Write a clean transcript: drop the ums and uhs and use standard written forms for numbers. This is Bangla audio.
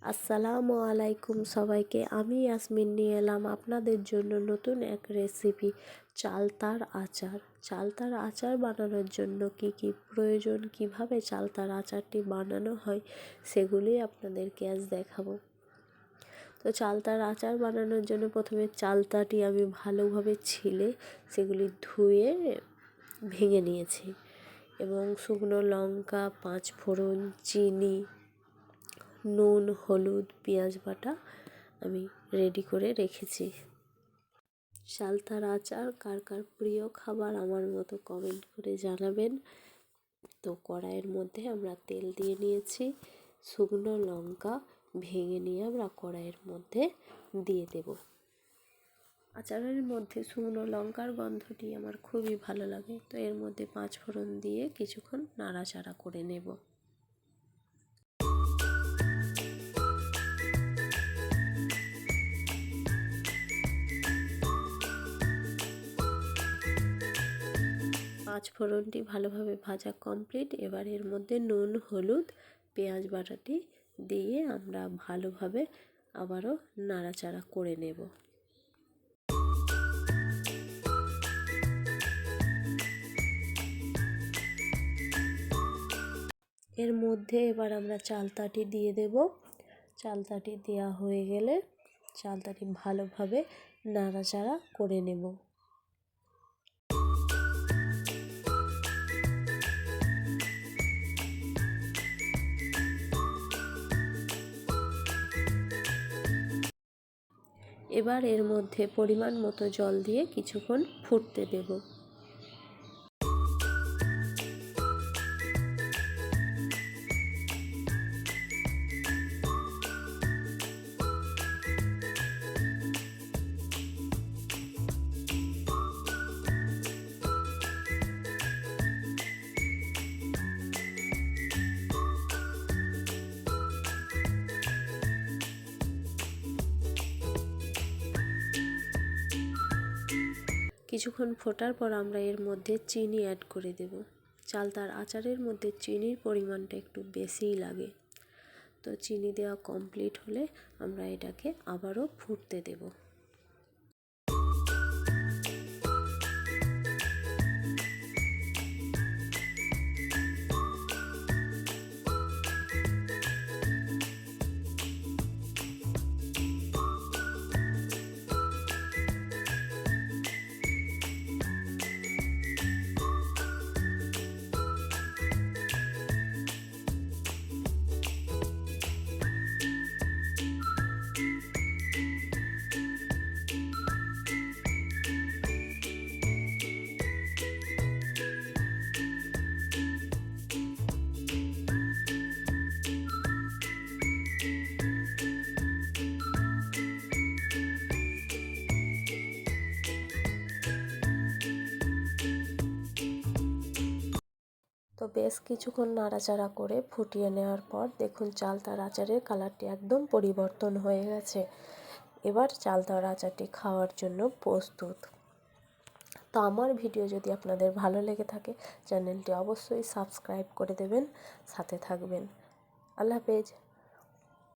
আসসালামু আলাইকুম সবাইকে। আমি ইয়াসমিন নিয়ে এলাম আপনাদের জন্য নতুন এক রেসিপি, চালতার আচার। চালতার আচার বানানোর জন্য কি কি প্রয়োজন, কিভাবে চালতার আচারটি বানানো হয় সেগুলি আপনাদেরকে আজ দেখাবো। তো চালতার আচার বানানোর জন্য প্রথমে চালতাটি আমি ভালোভাবে ছিলে সেগুলি ধুয়ে ভেঙে নিয়েছি এবং শুকনো লঙ্কা, 5 ফোড়ন, চিনি, নুন, হলুদ, পেঁয়াজ বাটা আমি রেডি করে রেখেছি। চালতার আচার কার কার প্রিয় খাবার আমার মতো কমেন্ট করে জানাবেন। তো কড়াইয়ের মধ্যে আমরা তেল দিয়ে নিয়েছি, শুকনো লঙ্কা ভেঙে নিয়ে আমরা কড়াইয়ের মধ্যে দিয়ে দেব। আচারের মধ্যে শুকনো লঙ্কার গন্ধটি আমার খুবই ভালো লাগে, তো এর মধ্যে 5 ফোড়ন দিয়ে কিছুক্ষণ নাড়াচাড়া করে নেব। পাঁচ ফোড়নটি ভালোভাবে ভাজা কমপ্লিট। এবার এর মধ্যে নুন, হলুদ, পেঁয়াজ বাটাটি দিয়ে আমরা ভালোভাবে আবারও নাড়াচাড়া করে নেব। এর মধ্যে এবার আমরা চালতাটি দিয়ে দেব। চালতাটি দেওয়া হয়ে গেলে চালতাটি ভালোভাবে নাড়াচাড়া করে নেব। এবার এর মধ্যে পরিমাণ মতো জল দিয়ে কিছুক্ষণ ফুটতে দেব। কিছুক্ষণ ফোটার পর আমরা এর মধ্যে চিনি অ্যাড করে দেব। চালতার আচারের মধ্যে চিনির পরিমাণটা একটু বেশিই লাগে। তো চিনি দেওয়া কমপ্লিট হলে আমরা এটাকে আবারও ফুটতে দেব। তো বেশ কিছুক্ষণ নাড়াচাড়া করে ফুটিয়ে নেওয়ার পর দেখুন চালতার আচারের কালারটি একদম পরিবর্তন হয়ে গেছে। এবার চালতার আচারটি খাওয়ার জন্য প্রস্তুত। তো আমার ভিডিও যদি আপনাদের ভালো লেগে থাকে চ্যানেলটি অবশ্যই সাবস্ক্রাইব করে দেবেন, সাথে থাকবেন। আল্লাহ হাফেজ।